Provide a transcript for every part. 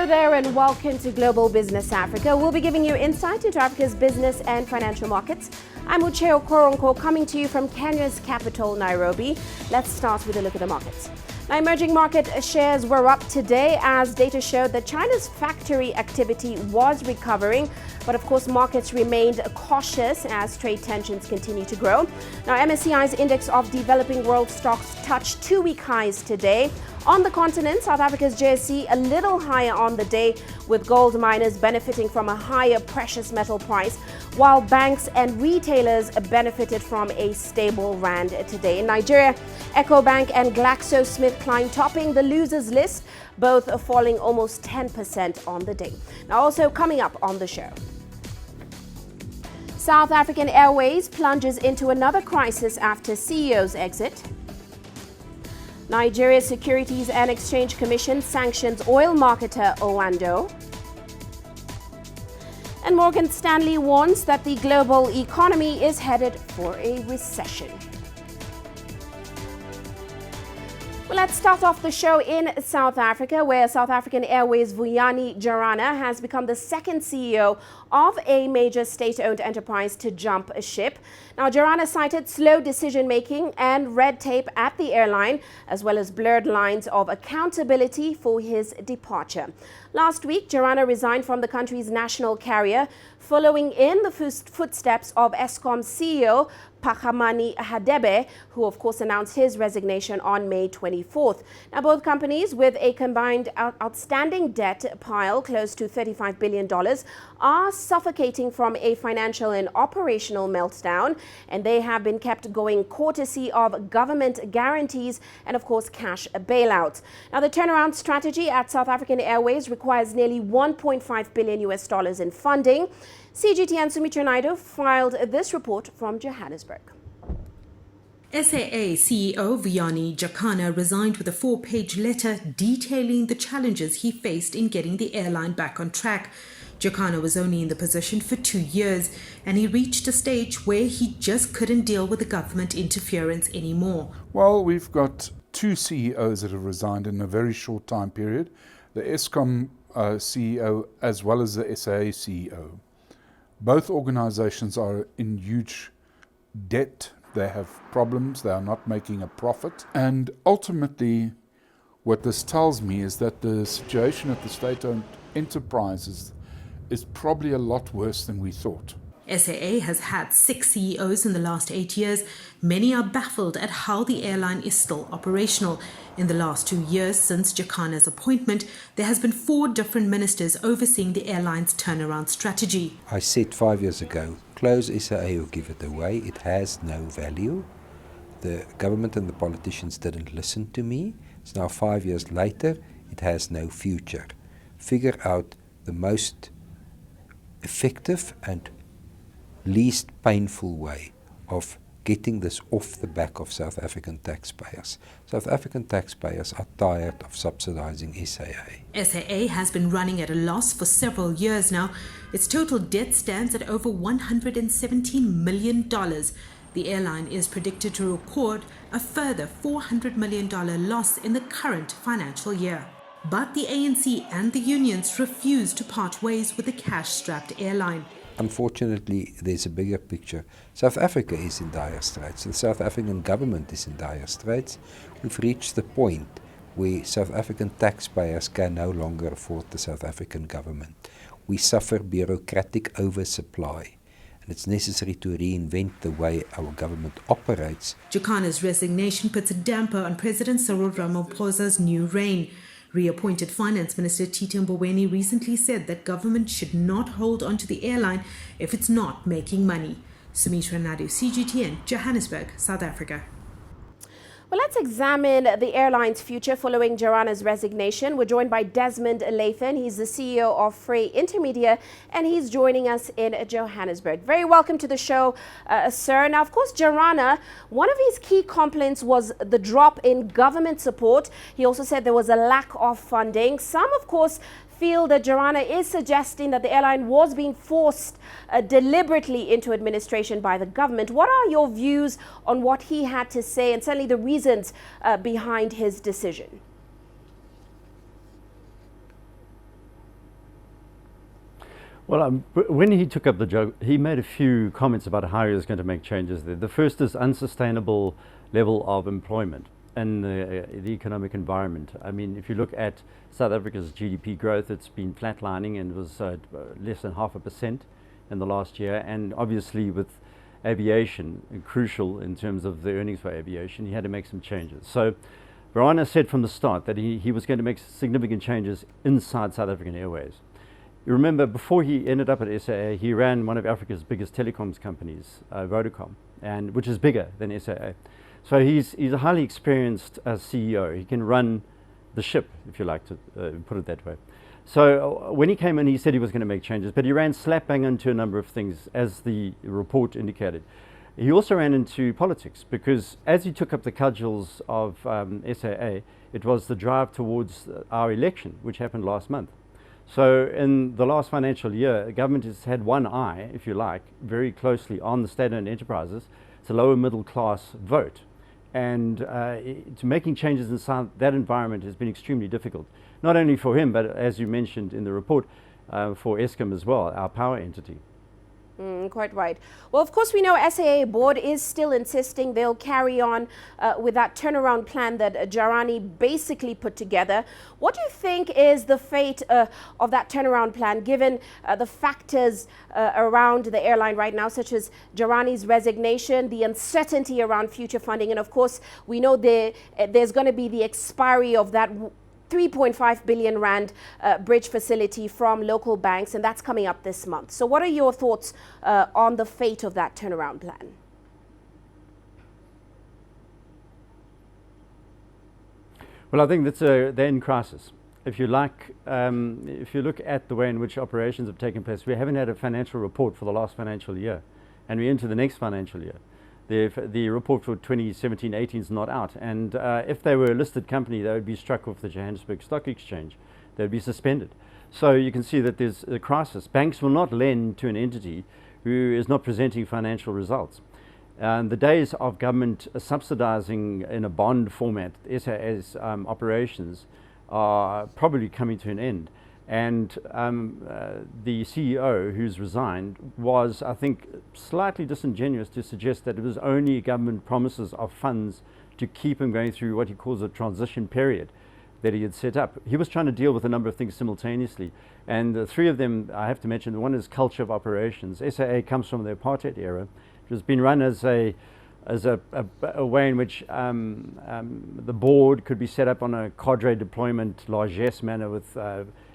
Hello there and welcome to Global Business Africa. We'll be giving you insight into Africa's business and financial markets. I'm Uche Okoronkwo coming to you from Kenya's capital, Nairobi. Let's start with a look at the markets. Now, emerging market shares were up today as data showed that China's factory activity was recovering. But of course, markets remained cautious as trade tensions continue to grow. Now, MSCI's index of developing world stocks touched two-week highs today. On the continent, South Africa's JSE a little higher on the day, with gold miners benefiting from a higher precious metal price, while banks and retailers benefited from a stable rand today. In Nigeria, EcoBank and GlaxoSmithKline topping the losers list, both falling almost 10% on the day. Now, also coming up on the show, South African Airways plunges into another crisis after CEO's exit. Nigeria's Securities and Exchange Commission sanctions oil marketer Oando. And Morgan Stanley warns that the global economy is headed for a recession. Well, let's start off the show in South Africa, where South African Airways Vuyani Jarana has become the second CEO of a major state-owned enterprise to jump ship. Now, Jarana cited slow decision-making and red tape at the airline, as well as blurred lines of accountability for his departure. Last week, Jarana resigned from the country's national carrier, following in the footsteps of Eskom's CEO, Phakamani Hadebe, who of course announced his resignation on May 24th. Now, both companies, with a combined outstanding debt pile close to $35 billion, are suffocating from a financial and operational meltdown, and they have been kept going courtesy of government guarantees and of course cash bailouts. Now, the turnaround strategy at South African Airways requires nearly $1.5 billion in funding. CGT and Sumitra Naidu filed this report from Johannesburg. SAA CEO Vuyani Jarana resigned with a 4-page letter detailing the challenges he faced in getting the airline back on track. Jarana was only in the position for 2 years, and he reached a stage where he just couldn't deal with the government interference anymore. Well, we've got two CEOs that have resigned in a very short time period, the Eskom CEO as well as the SAA CEO. Both organizations are in huge debt. They have problems. They are not making a profit. And ultimately, what this tells me is that the situation at the state-owned enterprises is probably a lot worse than we thought. SAA has had 6 CEOs in the last 8 years. Many are baffled at how the airline is still operational. In the last 2 years since Jarana's appointment, there has been 4 different ministers overseeing the airline's turnaround strategy. I said 5 years ago, close SAA or give it away. It has no value. The government and the politicians didn't listen to me. It's now 5 years later. It has no future. Figure out the most effective and least painful way of getting this off the back of South African taxpayers. South African taxpayers are tired of subsidizing SAA. SAA has been running at a loss for several years now. Its total debt stands at over $117 million. The airline is predicted to record a further $400 million loss in the current financial year. But the ANC and the unions refuse to part ways with the cash-strapped airline. Unfortunately, there's a bigger picture. South Africa is in dire straits. The South African government is in dire straits. We've reached the point where South African taxpayers can no longer afford the South African government. We suffer bureaucratic oversupply, and it's necessary to reinvent the way our government operates. Jarana's resignation puts a damper on President Cyril Ramaphosa's new reign. Reappointed Finance Minister Tito Mboweni recently said that government should not hold on to the airline if it's not making money. Sumitra Naidu, CGTN, Johannesburg, South Africa. Well, let's examine the airline's future following Jarana's resignation. We're joined by Desmond Lathan. He's the CEO of Frey Intermedia, and he's joining us in Johannesburg. Very welcome to the show, sir. Now, of course, Jarana, one of his key complaints was the drop in government support. He also said there was a lack of funding. Some, of course, feel that Jarana is suggesting that the airline was being forced deliberately into administration by the government. What are your views on what he had to say and certainly the reasons behind his decision? Well, when he took up the job, he made a few comments about how he was going to make changes there. The first is unsustainable level of employment and the economic environment. I mean, if you look at South Africa's GDP growth, it's been flatlining and was less than 0.5% in the last year. And obviously with aviation, crucial in terms of the earnings for aviation, he had to make some changes. So Verana said from the start that he was going to make significant changes inside South African Airways. You remember, before he ended up at SAA, he ran one of Africa's biggest telecoms companies, Vodacom, which is bigger than SAA. So he's a highly experienced CEO. He can run the ship, if you like to put it that way. So when he came in, he said he was going to make changes, but he ran slap bang into a number of things, as the report indicated. He also ran into politics, because as he took up the cudgels of SAA, it was the drive towards our election, which happened last month. So in the last financial year, the government has had one eye, if you like, very closely on the state-owned enterprises. It's a lower middle class vote. And to making changes inside that environment has been extremely difficult. Not only for him, but as you mentioned in the report, for Eskom as well, our power entity. Quite right. Well, of course, we know SAA board is still insisting they'll carry on with that turnaround plan that Jarani basically put together. What do you think is the fate of that turnaround plan, given the factors around the airline right now, such as Jarani's resignation, the uncertainty around future funding, and of course, we know there's going to be the expiry of that 3.5 billion rand bridge facility from local banks, and that's coming up this month. So what are your thoughts on the fate of that turnaround plan? Well, I think that's they're in crisis. If you like, if you look at the way in which operations have taken place, we haven't had a financial report for the last financial year, and we're into the next financial year. The report for 2017-18 is not out, and if they were a listed company, they would be struck off the Johannesburg Stock Exchange. They would be suspended. So you can see that there's a crisis. Banks will not lend to an entity who is not presenting financial results. The days of government subsidizing in a bond format SAA's operations are probably coming to an end. And the CEO, who's resigned, was, I think, slightly disingenuous to suggest that it was only government promises of funds to keep him going through what he calls a transition period that he had set up. He was trying to deal with a number of things simultaneously. And the three of them, I have to mention, one is culture of operations. SAA comes from the apartheid era. It has been run as a way in which the board could be set up on a cadre deployment largesse manner with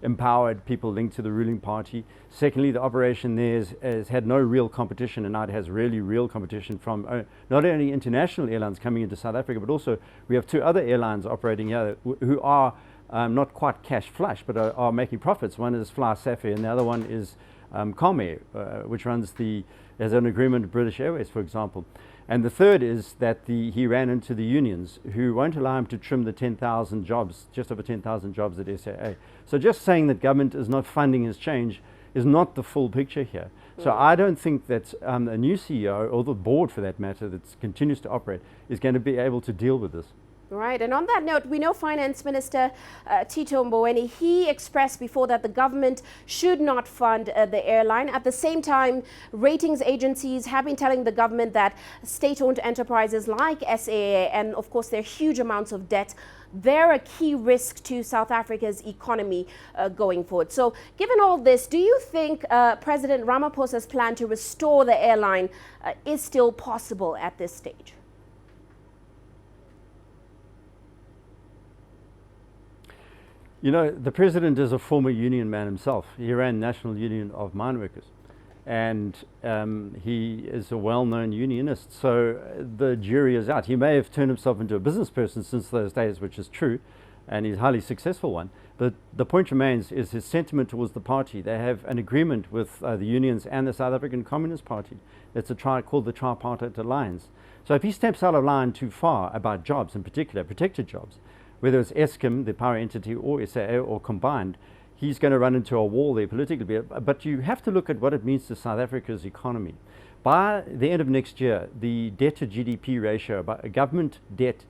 empowered people linked to the ruling party. Secondly, the operation there has had no real competition, and now it has really real competition from not only international airlines coming into South Africa, but also we have two other airlines operating here who are not quite cash flush, but are making profits. One is Fly Safari, and the other one is Comair, which has an agreement with British Airways, for example. And the third is that he ran into the unions, who won't allow him to trim the 10,000 jobs, just over 10,000 jobs at SAA. So just saying that government is not funding his change is not the full picture here. So I don't think that a new CEO, or the board for that matter, that continues to operate, is going to be able to deal with this. Right, and on that note, we know Finance Minister Tito Mboweni, he expressed before that the government should not fund the airline. At the same time, ratings agencies have been telling the government that state-owned enterprises like SAA, and of course their huge amounts of debt, they're a key risk to South Africa's economy going forward. So given all this, do you think President Ramaphosa's plan to restore the airline is still possible at this stage? You know, the president is a former union man himself. He ran National Union of Mine Workers, and he is a well-known unionist. So the jury is out. He may have turned himself into a business person since those days, which is true, and he's a highly successful one. But the point remains is his sentiment towards the party. They have an agreement with the unions and the South African Communist Party. It's called the Tripartite Alliance. So if he steps out of line too far about jobs, in particular protected jobs, whether it's Eskom, the power entity, or SAA, or combined, he's going to run into a wall there politically. But you have to look at what it means to South Africa's economy. By the end of next year, the debt to GDP ratio, government debt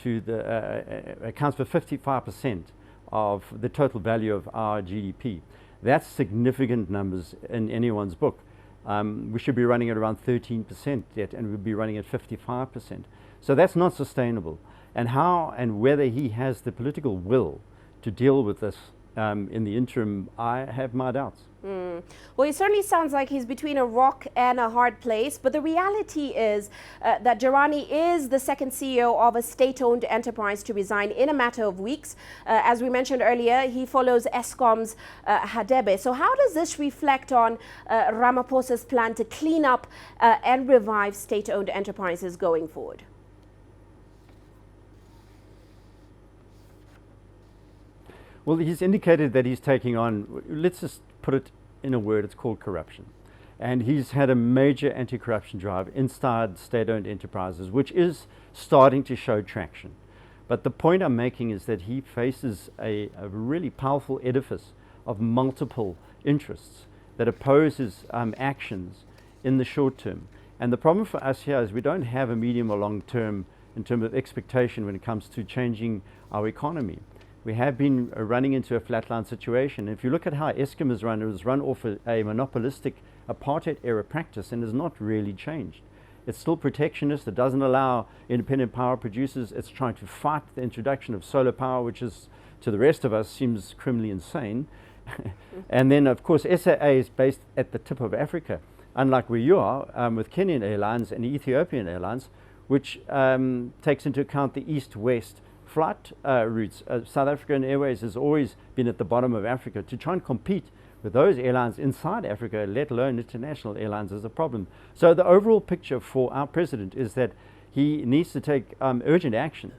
to the accounts for 55% of the total value of our GDP. That's significant numbers in anyone's book. We should be running at around 13% debt, and we'll be running at 55%. So that's not sustainable. And how and whether he has the political will to deal with this in the interim, I have my doubts. Well, it certainly sounds like he's between a rock and a hard place, but the reality is that Jarani is the second CEO of a state-owned enterprise to resign in a matter of weeks. As we mentioned earlier, he follows Eskom's Hadebe. So how does this reflect on Ramaphosa's plan to clean up and revive state-owned enterprises going forward? Well, he's indicated that he's taking on, let's just put it in a word, it's called corruption. And he's had a major anti-corruption drive inside state-owned enterprises, which is starting to show traction. But the point I'm making is that he faces a really powerful edifice of multiple interests that oppose his actions in the short term. And the problem for us here is we don't have a medium or long term in terms of expectation when it comes to changing our economy. We have been running into a flatline situation. If you look at how Eskom is run, it was run off a monopolistic apartheid-era practice and has not really changed. It's still protectionist. It doesn't allow independent power producers. It's trying to fight the introduction of solar power, which is, to the rest of us, seems criminally insane. And then, of course, SAA is based at the tip of Africa, unlike where you are with Kenyan Airlines and Ethiopian Airlines, which takes into account the east-west flight routes. South African Airways has always been at the bottom of Africa. To try and compete with those airlines inside Africa, let alone international airlines, is a problem. So the overall picture for our president is that he needs to take urgent action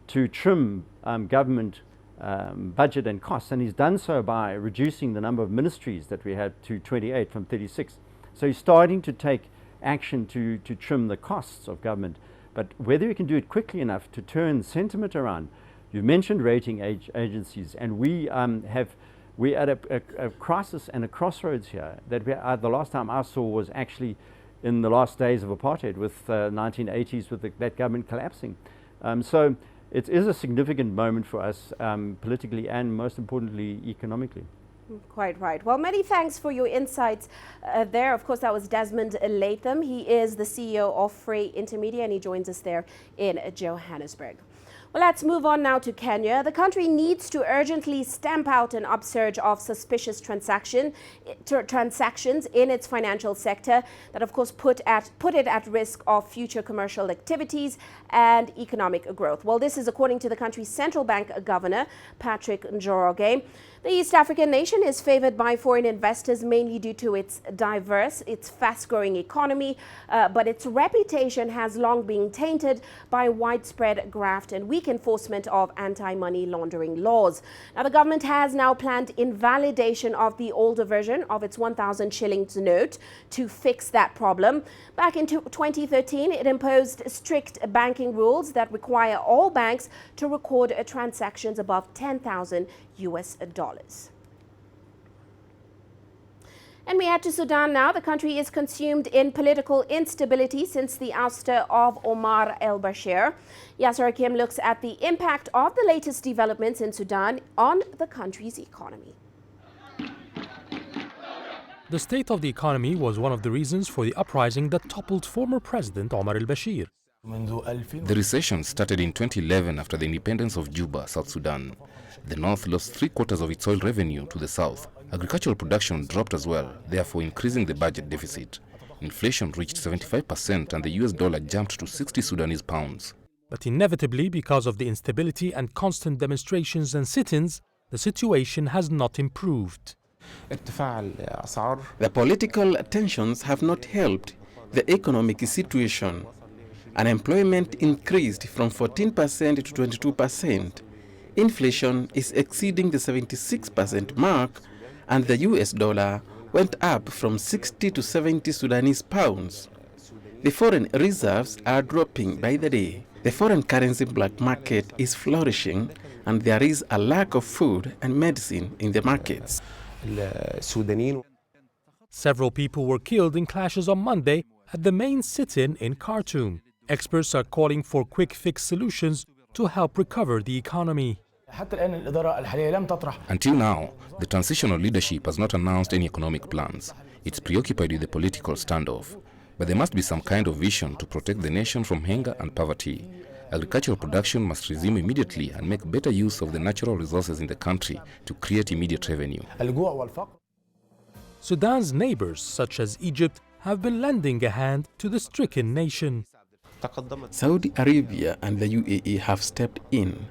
to trim government budget and costs, and he's done so by reducing the number of ministries that we had to 28 from 36. So he's starting to take action to trim the costs of government. But whether we can do it quickly enough to turn sentiment around, you mentioned rating agencies, and we're at a crisis and a crossroads here that the last time I saw was actually in the last days of apartheid with 1980s with that government collapsing. So it is a significant moment for us politically and most importantly economically. Quite right. Well, many thanks for your insights there. Of course, that was Desmond Latham. He is the CEO of Frey Intermedia, and he joins us there in Johannesburg. Well, let's move on now to Kenya. The country needs to urgently stamp out an upsurge of suspicious transactions in its financial sector that, of course, put it at risk of future commercial activities and economic growth. Well, this is according to the country's central bank governor, Patrick Njoroge. The East African nation is favored by foreign investors mainly due to its fast-growing economy, but its reputation has long been tainted by widespread graft and weak enforcement of anti-money laundering laws. Now, the government has now planned invalidation of the older version of its 1,000 shillings note to fix that problem. Back in 2013, it imposed strict banking rules that require all banks to record transactions above $10,000 US. And we head to Sudan now. The country is consumed in political instability since the ouster of Omar al-Bashir. Yasser Hakim looks at the impact of the latest developments in Sudan on the country's economy. The state of the economy was one of the reasons for the uprising that toppled former President Omar al-Bashir. The recession started in 2011 after the independence of Juba, South Sudan. The north lost 3/4 of its oil revenue to the south. Agricultural production dropped as well, therefore increasing the budget deficit. Inflation reached 75% and the US dollar jumped to 60 Sudanese pounds. But inevitably, because of the instability and constant demonstrations and sit-ins, the situation has not improved. The political tensions have not helped the economic situation. Unemployment increased from 14% to 22%. Inflation is exceeding the 76% mark, and the US dollar went up from 60 to 70 Sudanese pounds. The foreign reserves are dropping by the day. The foreign currency black market is flourishing, and there is a lack of food and medicine in the markets. Several people were killed in clashes on Monday at the main sit-in in Khartoum. Experts are calling for quick fix solutions to help recover the economy. Until now, the transitional leadership has not announced any economic plans. It's preoccupied with the political standoff. But there must be some kind of vision to protect the nation from hunger and poverty. Agricultural production must resume immediately and make better use of the natural resources in the country to create immediate revenue. Sudan's neighbors, such as Egypt, have been lending a hand to the stricken nation. Saudi Arabia and the UAE have stepped in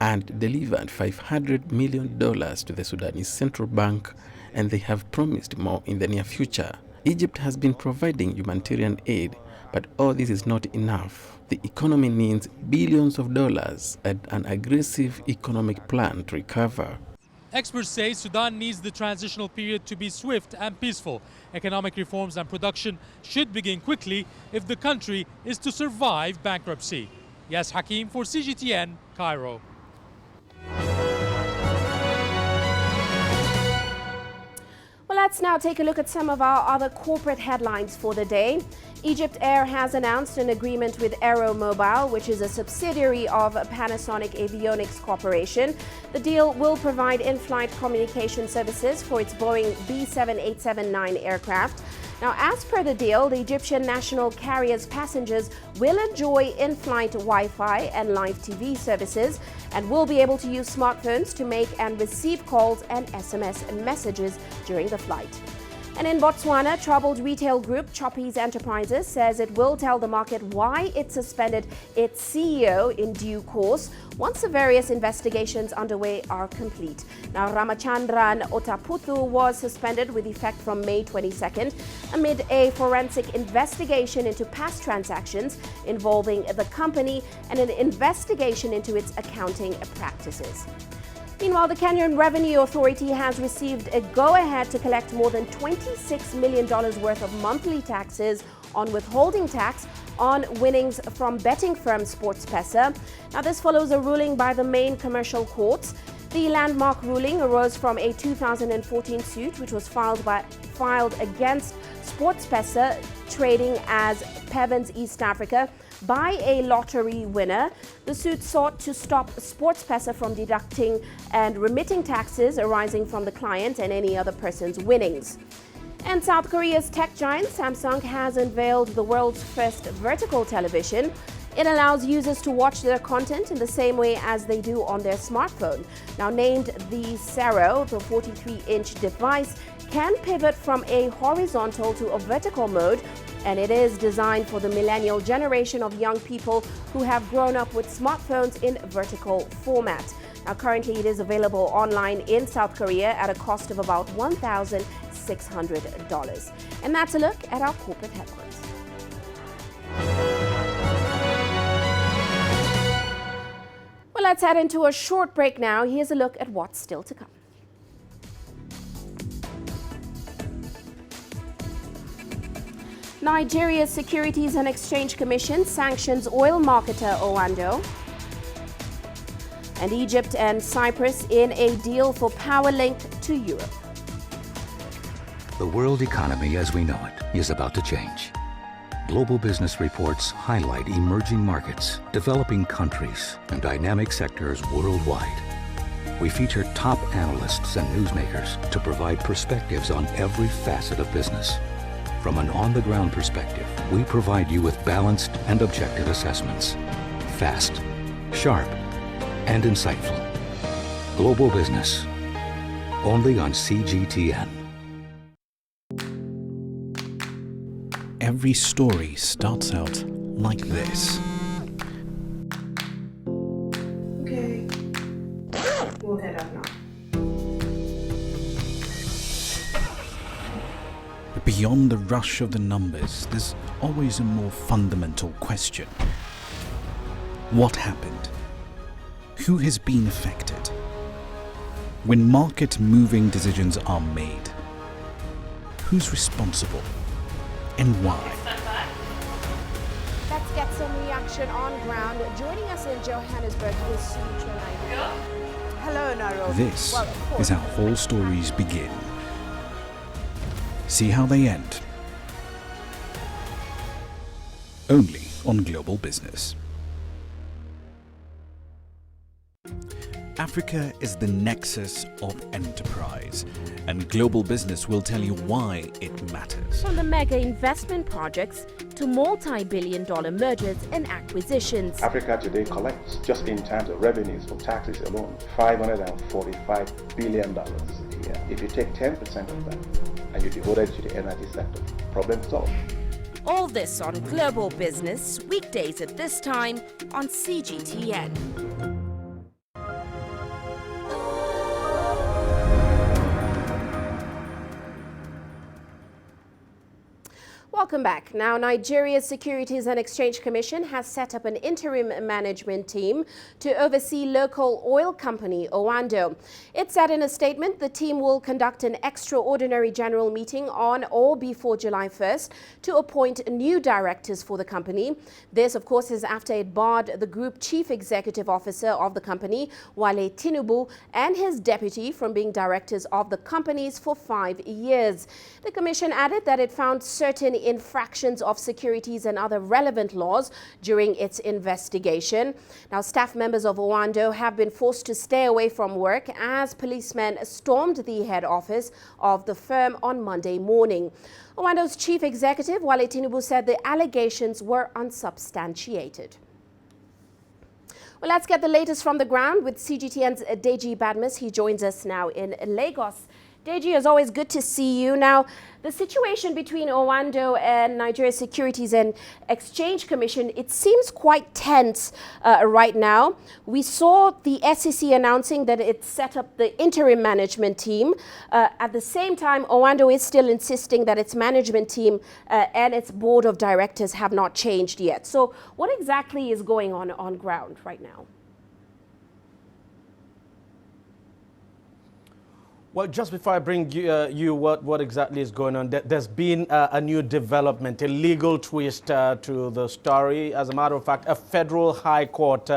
and delivered $500 million to the Sudanese Central Bank, and they have promised more in the near future. Egypt has been providing humanitarian aid, but all this is not enough. The economy needs billions of dollars and an aggressive economic plan to recover. Experts say Sudan needs the transitional period to be swift and peaceful. Economic reforms and production should begin quickly if the country is to survive bankruptcy. Yas Hakim for CGTN, Cairo. Well, let's now take a look at some of our other corporate headlines for the day. Egypt Air has announced an agreement with Aero Mobile, which is a subsidiary of Panasonic Avionics Corporation. The deal will provide in-flight communication services for its Boeing B7879 aircraft. Now, as per the deal, the Egyptian national carrier's passengers will enjoy in-flight Wi-Fi and live TV services and will be able to use smartphones to make and receive calls and SMS messages during the flight. And in Botswana, troubled retail group Choppies Enterprises says it will tell the market why it suspended its CEO in due course once the various investigations underway are complete. Now, Ramachandran Otaputhu was suspended with effect from May 22nd amid a forensic investigation into past transactions involving the company and an investigation into its accounting practices. Meanwhile, the Kenyan Revenue Authority has received a go-ahead to collect more than $26 million worth of monthly taxes on withholding tax on winnings from betting firm SportsPesa. Now, this follows a ruling by the main commercial courts. The landmark ruling arose from a 2014 suit which was filed against SportsPesa, trading as Pevens East Africa, by a lottery winner. The suit sought to stop SportsPesa from deducting and remitting taxes arising from the client and any other person's winnings. And South Korea's tech giant Samsung has unveiled the world's first vertical television. It allows users to watch their content in the same way as they do on their smartphone. Now, named the Sero, the 43-inch device can pivot from a horizontal to a vertical mode, and it is designed for the millennial generation of young people who have grown up with smartphones in vertical format. Now, currently it is available online in South Korea at a cost of about $1,600. And that's a look at our corporate headlines. Well, let's head into a short break now. Here's a look at what's still to come. Nigeria's Securities and Exchange Commission sanctions oil marketer Oando. And Egypt and Cyprus in a deal for power link to Europe. The world economy as we know it is about to change. Global business reports highlight emerging markets, developing countries, and dynamic sectors worldwide. We feature top analysts and newsmakers to provide perspectives on every facet of business. From an on-the-ground perspective, we provide you with balanced and objective assessments. Fast, sharp, and insightful. Global Business. Only on CGTN. Every story starts out like this. Okay. We'll head up now. Beyond the rush of the numbers, there's always a more fundamental question. What happened? Who has been affected? When market-moving decisions are made, who's responsible and why? Let's get some reaction on ground. Joining us in Johannesburg is Sutra Nairo. Hello, Nairo. This is how all stories begin. See how they end. Only on Global Business. Africa is the nexus of enterprise, and global business will tell you why it matters. From the mega investment projects to multi-billion-dollar mergers and acquisitions. Africa today collects, just in terms of revenues from taxes alone, $545 billion a year. If you take 10% of that and you devote it to the energy sector, problem solved. All this on Global Business, weekdays at this time on CGTN. Welcome back. Now, Nigeria's Securities and Exchange Commission has set up an interim management team to oversee local oil company Oando. It said in a statement the team will conduct an extraordinary general meeting on or before July 1st to appoint new directors for the company. This, of course, is after it barred the group chief executive officer of the company, Wale Tinubu, and his deputy from being directors of the companies for 5 years. The commission added that it found certain infractions of securities and other relevant laws during its investigation. Now, staff members of Oando have been forced to stay away from work as policemen stormed the head office of the firm on Monday morning. Oando's chief executive, Wale Tinubu, said the allegations were unsubstantiated. Well, let's get the latest from the ground with CGTN's Deji Badmus. He joins us now in Lagos. Deji, as always, good to see you. Now, the situation between Oando and Nigeria's Securities and Exchange Commission, it seems quite tense right now. We saw the SEC announcing that it set up the interim management team. At the same time, Oando is still insisting that its management team and its board of directors have not changed yet. So what exactly is going on ground right now? Well, just before I bring you what exactly is going on, there's been a new development, a legal twist to the story. As a matter of fact, a federal high court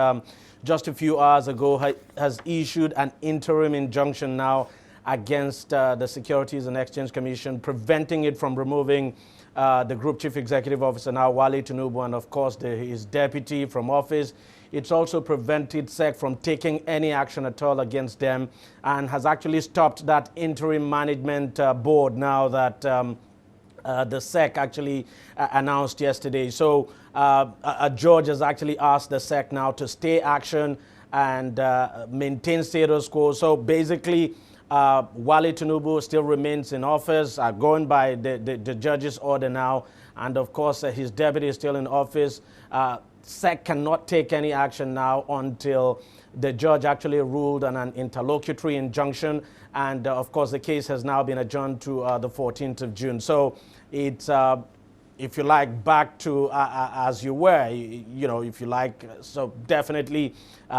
just a few hours ago has issued an interim injunction now against the Securities and Exchange Commission, preventing it from removing the group chief executive officer now, Wale Tinubu, and of course his deputy from office. It's also prevented SEC from taking any action at all against them and has actually stopped that interim management board now that the SEC actually announced yesterday. So a judge has actually asked the SEC now to stay action and maintain status quo. So basically, Wale Tinubu still remains in office, going by the judge's order now. And of course, his deputy is still in office. SEC cannot take any action now until the judge actually ruled on an interlocutory injunction. And of course, the case has now been adjourned to the 14th of June. So it's, if you like, back to as you were, if you like. So definitely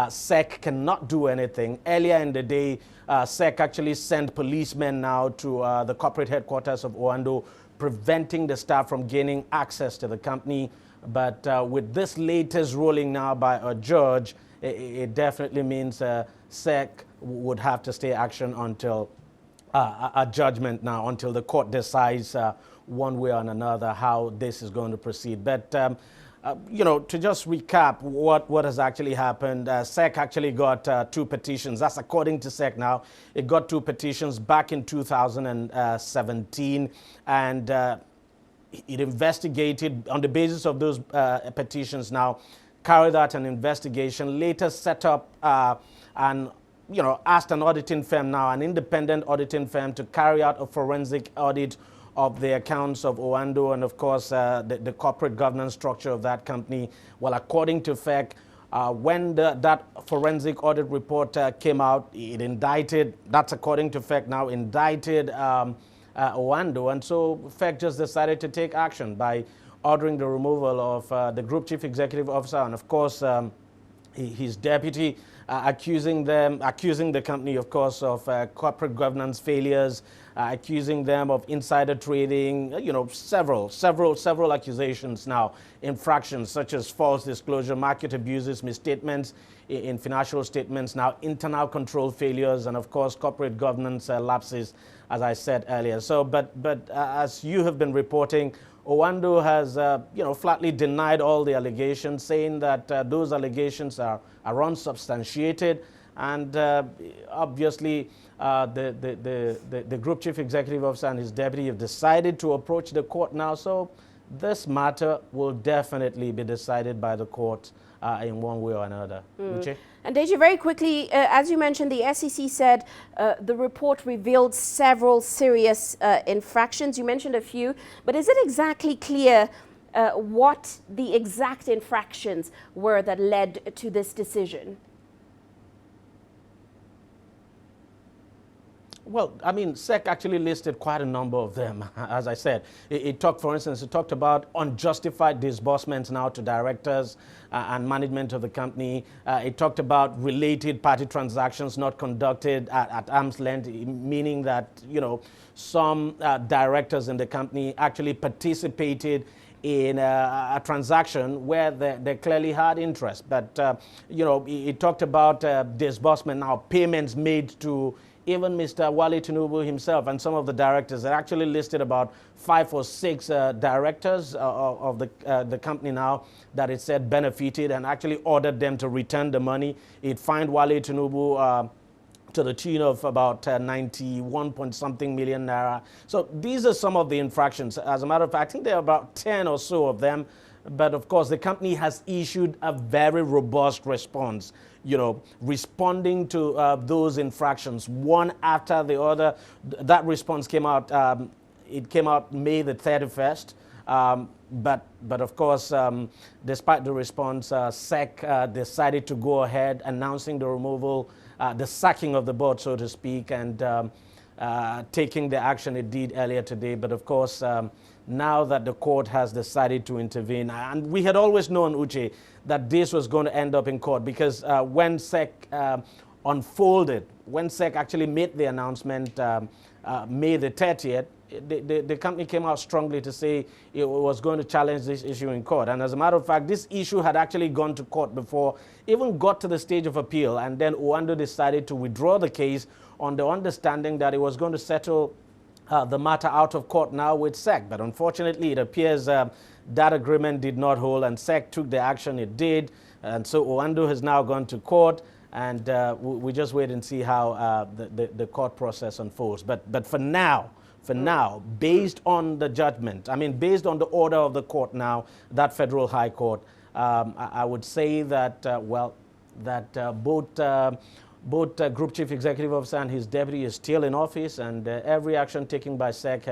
SEC cannot do anything. Earlier in the day, SEC actually sent policemen now to the corporate headquarters of Oando, preventing the staff from gaining access to the company. But with this latest ruling now by a judge, it definitely means SEC would have to stay action until a judgment now, until the court decides one way or another how this is going to proceed. But, to just recap what has actually happened, SEC actually got 2 petitions. That's according to SEC now. It got 2 petitions back in 2017, and it investigated on the basis of those petitions now, carried out an investigation, later set up and asked an auditing firm now, an independent auditing firm, to carry out a forensic audit of the accounts of Oando and, of course, the corporate governance structure of that company. Well, according to FEC, when that forensic audit report came out, it indicted, that's according to FEC now, indicted Oando, and so FEC just decided to take action by ordering the removal of the group chief executive officer and, of course, his deputy, accusing the company, of course, of corporate governance failures, accusing them of insider trading, several accusations now, infractions such as false disclosure, market abuses, misstatements in financial statements, now internal control failures, and of course corporate governance lapses, as I said earlier. So, but as you have been reporting, Oando has, flatly denied all the allegations, saying that those allegations are unsubstantiated, And obviously, the group chief executive officer and his deputy have decided to approach the court now. So this matter will definitely be decided by the court in one way or another. Uche? And Deji, very quickly, as you mentioned, the SEC said the report revealed several serious infractions. You mentioned a few, but is it exactly clear what the exact infractions were that led to this decision? Well, I mean, SEC actually listed quite a number of them. As I said, it talked, for instance, it talked about unjustified disbursements now to directors and management of the company. It talked about related party transactions not conducted at arm's length, meaning that, you know, some directors in the company actually participated in a transaction where they clearly had interest. But, you know, it talked about disbursement now, payments made to even Mr. Wale Tinubu himself and some of the directors. It actually listed about 5 or 6 directors of the company now that it said benefited, and actually ordered them to return the money. It fined Wale Tinubu to the tune of about 91 point something million naira. So these are some of the infractions. As a matter of fact, I think there are about 10 or so of them. But of course, the company has issued a very robust response, you know, responding to those infractions one after the other. That response came out, it came out May the 31st. But of course, despite the response, SEC decided to go ahead announcing the removal, the sacking of the board, so to speak, and taking the action it did earlier today. But of course, now that the court has decided to intervene, and we had always known, Uche, that this was going to end up in court, because when SEC unfolded, when SEC actually made the announcement May the 30th, the company came out strongly to say it was going to challenge this issue in court. And as a matter of fact, this issue had actually gone to court before, even got to the stage of appeal, and then Oando decided to withdraw the case on the understanding that it was going to settle the matter out of court now with SEC. But unfortunately, it appears that agreement did not hold, and SEC took the action it did. And so Oando has now gone to court, and we just wait and see how the court process unfolds. But for now, based on the judgment, I mean, based on the order of the court now, that Federal High Court, I would say that, both Group Chief Executive Officer and his deputy is still in office, and every action taken by SEC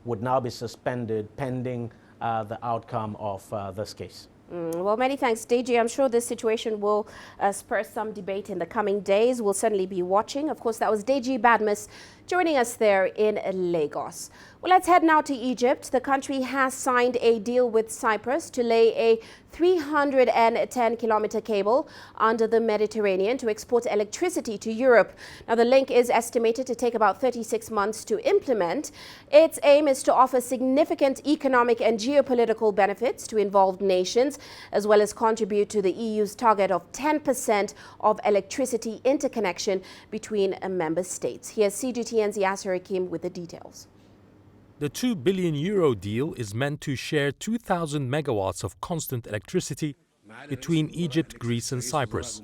would now be suspended pending the outcome of this case. Well, many thanks, Deji. I'm sure this situation will spur some debate in the coming days. We'll certainly be watching. Of course, that was Deji Badmus joining us there in Lagos. Well, let's head now to Egypt. The country has signed a deal with Cyprus to lay a 310-kilometer cable under the Mediterranean to export electricity to Europe. Now, the link is estimated to take about 36 months to implement. Its aim is to offer significant economic and geopolitical benefits to involved nations, as well as contribute to the EU's target of 10% of electricity interconnection between member states. Here's CGTN's Yasser Hakim with the details. The €2 billion deal is meant to share 2,000 megawatts of constant electricity between Egypt, Greece and Cyprus.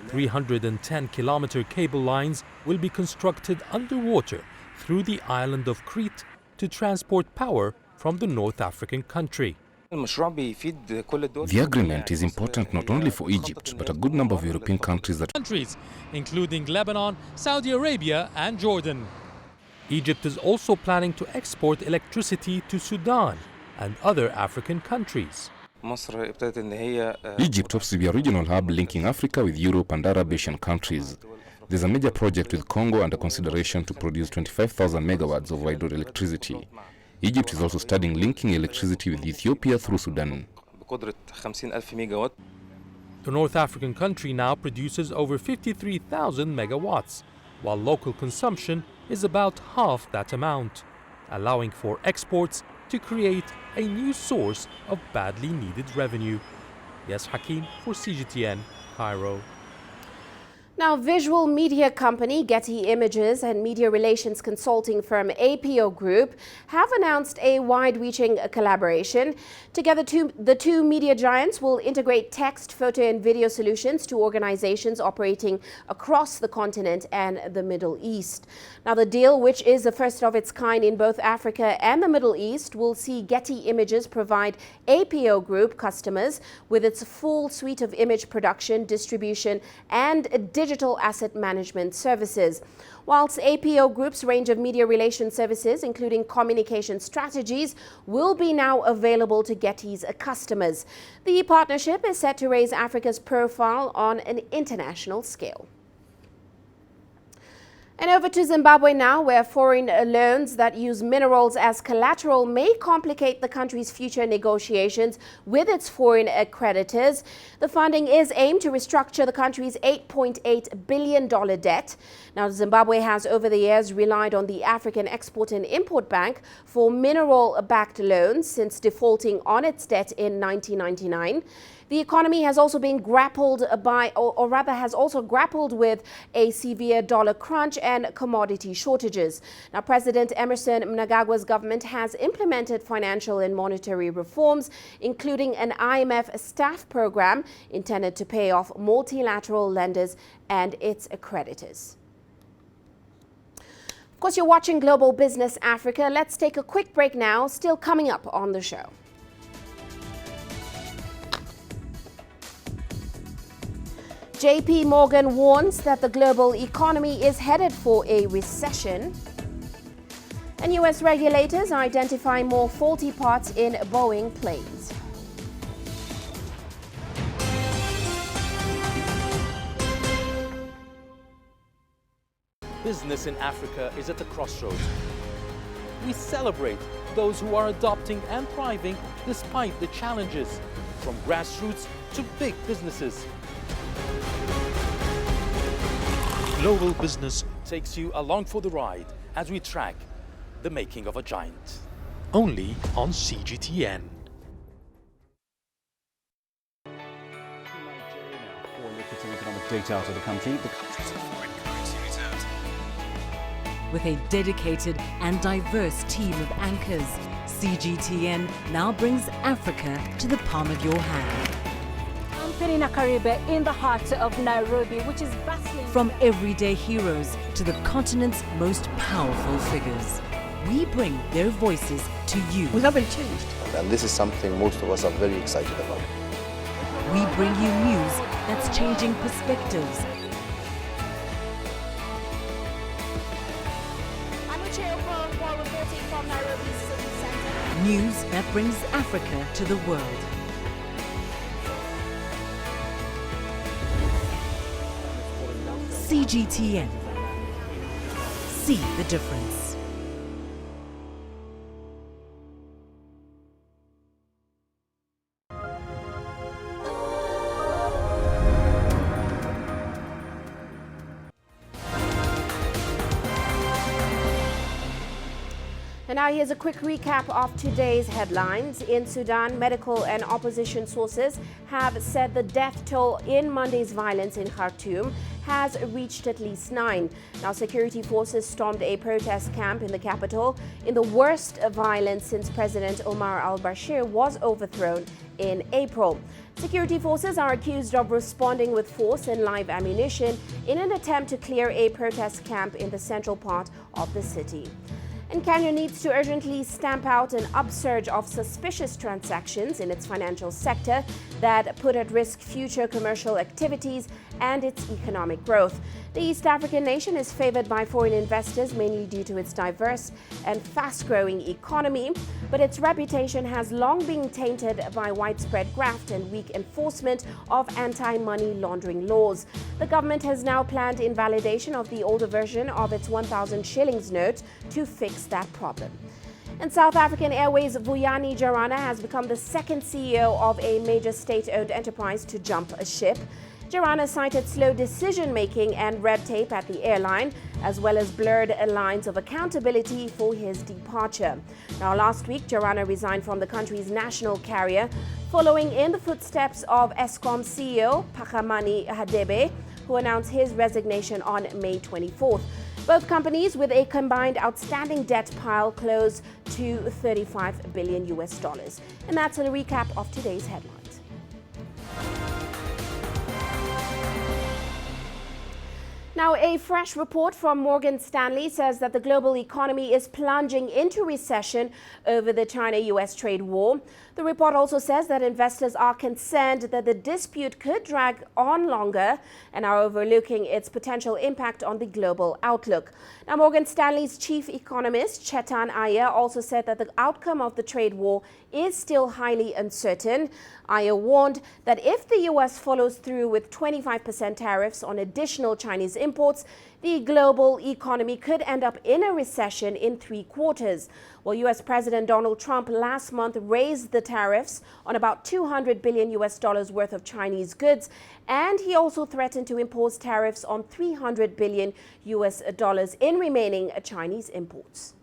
310-kilometer cable lines will be constructed underwater through the island of Crete to transport power from the North African country. The agreement is important not only for Egypt, but a good number of European countries, including Lebanon, Saudi Arabia and Jordan. Egypt is also planning to export electricity to Sudan and other African countries. Egypt hopes to be a regional hub linking Africa with Europe and Arab Asian countries. There's a major project with Congo under consideration to produce 25,000 megawatts of hydroelectricity. Egypt is also studying linking electricity with Ethiopia through Sudan. The North African country now produces over 53,000 megawatts, while local consumption is about half that amount, allowing for exports to create a new source of badly needed revenue. Yes, Hakim for CGTN, Cairo. Now, visual media company Getty Images and media relations consulting firm APO Group have announced a wide-reaching collaboration. Together, the two media giants will integrate text, photo and video solutions to organizations operating across the continent and the Middle East. Now, the deal, which is the first of its kind in both Africa and the Middle East, will see Getty Images provide APO Group customers with its full suite of image production, distribution and digital asset management services. Whilst APO Group's range of media relations services, including communication strategies, will be now available to Getty's customers. The partnership is set to raise Africa's profile on an international scale. And over to Zimbabwe now, where foreign loans that use minerals as collateral may complicate the country's future negotiations with its foreign creditors. The funding is aimed to restructure the country's $8.8 billion debt. Now, Zimbabwe has over the years relied on the African Export and Import Bank for mineral-backed loans since defaulting on its debt in 1999. The economy has also been grappled with a severe dollar crunch and commodity shortages. Now, President Emmerson Mnangagwa's government has implemented financial and monetary reforms, including an IMF staff program intended to pay off multilateral lenders and its creditors. Of course, you're watching Global Business Africa. Let's take a quick break now, still coming up on the show. JP Morgan warns that the global economy is headed for a recession. And US regulators identify more faulty parts in Boeing planes. Business in Africa is at the crossroads. We celebrate those who are adopting and thriving despite the challenges, from grassroots to big businesses. Global Business takes you along for the ride as we track the making of a giant. Only on CGTN. Economic data out of the country. The country's foreign currency reserves. With a dedicated and diverse team of anchors, CGTN now brings Africa to the palm of your hand. Penina Karibe in the heart of Nairobi, which is bustling. From everyday heroes to the continent's most powerful figures, we bring their voices to you. We haven't changed. And this is something most of us are very excited about. We bring you news that's changing perspectives. I'm Uche Okoronkwo reporting from Nairobi's city center. News that brings Africa to the world. CGTN. See the difference. And now here's a quick recap of today's headlines. In Sudan, medical and opposition sources have said the death toll in Monday's violence in Khartoum has reached at least 9. Now, security forces stormed a protest camp in the capital in the worst violence since President Omar al-Bashir was overthrown in April. Security forces are accused of responding with force and live ammunition in an attempt to clear a protest camp in the central part of the city. And Kenya needs to urgently stamp out an upsurge of suspicious transactions in its financial sector that put at risk future commercial activities and its economic growth. The East African nation is favored by foreign investors mainly due to its diverse and fast-growing economy, but its reputation has long been tainted by widespread graft and weak enforcement of anti-money laundering laws. The government has now planned invalidation of the older version of its 1,000 shillings note to fix that problem. And South African Airways' Vuyani Jarana has become the second CEO of a major state-owned enterprise to jump a ship. Jarana cited slow decision-making and red tape at the airline, as well as blurred lines of accountability for his departure. Now, last week, Jarana resigned from the country's national carrier, following in the footsteps of Eskom CEO Phakamani Hadebe, who announced his resignation on May 24th. Both companies, with a combined outstanding debt pile close to $35 billion. And that's a recap of today's headlines. Now, a fresh report from Morgan Stanley says that the global economy is plunging into recession over the China-US trade war. The report also says that investors are concerned that the dispute could drag on longer and are overlooking its potential impact on the global outlook. Now, Morgan Stanley's chief economist, Chetan Iyer, also said that the outcome of the trade war is still highly uncertain. Iyer warned that if the U.S. follows through with 25% tariffs on additional Chinese imports, the global economy could end up in a recession in 3 quarters. Well, U.S. President Donald Trump last month raised the tariffs on about $200 billion worth of Chinese goods, and he also threatened to impose tariffs on $300 billion in remaining Chinese imports.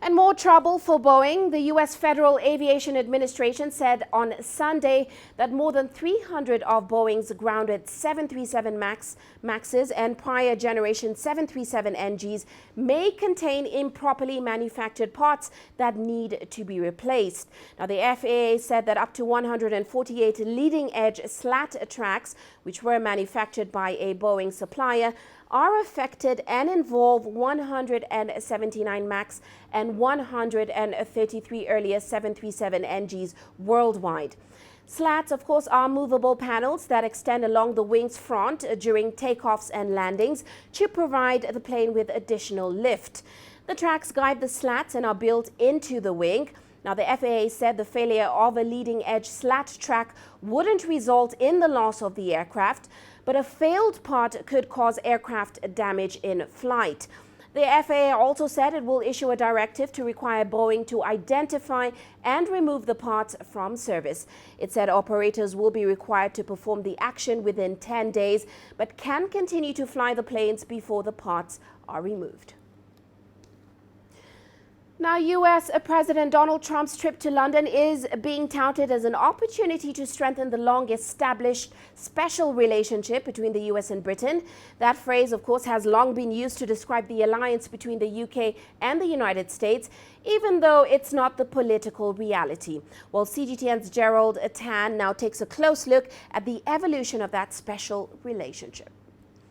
And more trouble for Boeing. The U.S. Federal Aviation Administration said on Sunday that more than 300 of Boeing's grounded 737 MAXs and prior generation 737 NGs may contain improperly manufactured parts that need to be replaced. Now, the FAA said that up to 148 leading-edge slat tracks, which were manufactured by a Boeing supplier, are affected and involve 179 MAX and 133 earlier 737 NGs worldwide. Slats, of course, are movable panels that extend along the wing's front during takeoffs and landings to provide the plane with additional lift. The tracks guide the slats and are built into the wing. Now, the FAA said the failure of a leading-edge slat track wouldn't result in the loss of the aircraft, but a failed part could cause aircraft damage in flight. The FAA also said it will issue a directive to require Boeing to identify and remove the parts from service. It said operators will be required to perform the action within 10 days, but can continue to fly the planes before the parts are removed. Now, U.S. President Donald Trump's trip to London is being touted as an opportunity to strengthen the long-established special relationship between the U.S. and Britain. That phrase, of course, has long been used to describe the alliance between the U.K. and the United States, even though it's not the political reality. Well, CGTN's Gerald Tan now takes a close look at the evolution of that special relationship.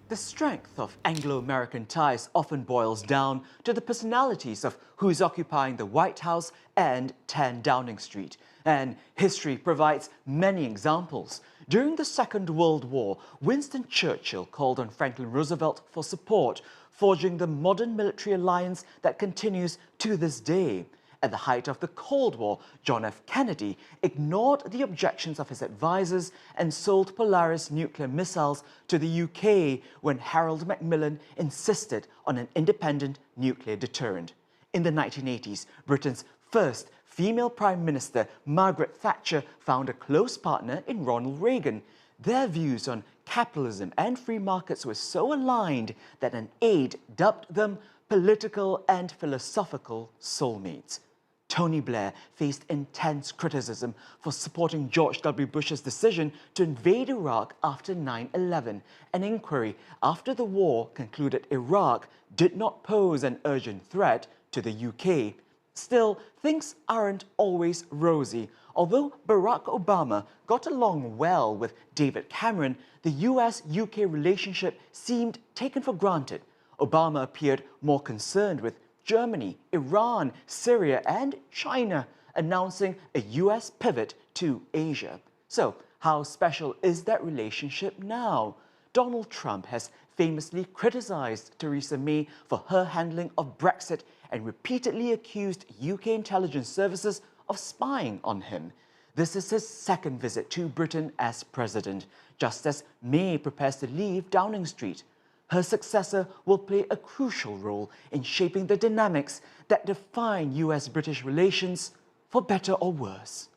The strength of Anglo-American ties often boils down to the personalities of who's occupying the White House and 10 Downing Street. And history provides many examples. During the Second World War, Winston Churchill called on Franklin Roosevelt for support, forging the modern military alliance that continues to this day. At the height of the Cold War, John F. Kennedy ignored the objections of his advisors and sold Polaris nuclear missiles to the UK when Harold Macmillan insisted on an independent nuclear deterrent. In the 1980s, Britain's first female Prime Minister, Margaret Thatcher, found a close partner in Ronald Reagan. Their views on capitalism and free markets were so aligned that an aide dubbed them political and philosophical soulmates. Tony Blair faced intense criticism for supporting George W. Bush's decision to invade Iraq after 9/11. An inquiry after the war concluded Iraq did not pose an urgent threat to the UK. Still, things aren't always rosy. Although Barack Obama got along well with David Cameron, the US-UK relationship seemed taken for granted. Obama appeared more concerned with Germany, Iran, Syria, and China, announcing a US pivot to Asia. So, how special is that relationship now? Donald Trump has famously criticized Theresa May for her handling of Brexit and repeatedly accused UK intelligence services of spying on him. This is his second visit to Britain as president, just as May prepares to leave Downing Street. Her successor will play a crucial role in shaping the dynamics that define US-British relations, for better or worse.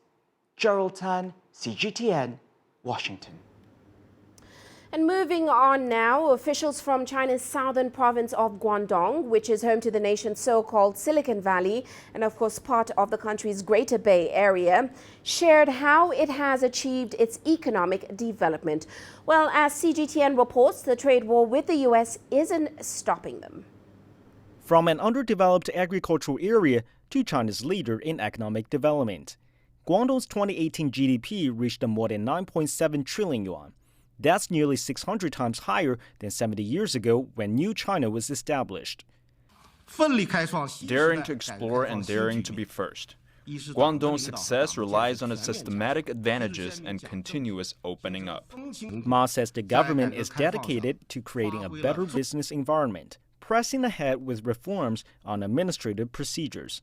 Gerald Tan, CGTN, Washington. And moving on now, officials from China's southern province of Guangdong, which is home to the nation's so-called Silicon Valley and of course part of the country's Greater Bay Area, shared how it has achieved its economic development. Well, as CGTN reports, the trade war with the U.S. isn't stopping them. From an underdeveloped agricultural area to China's leader in economic development, Guangdong's 2018 GDP reached more than 9.7 trillion yuan. That's nearly 600 times higher than 70 years ago when New China was established. Daring to explore and daring to be first. Guangdong's success relies on its systematic advantages and continuous opening up. Ma says the government is dedicated to creating a better business environment, pressing ahead with reforms on administrative procedures.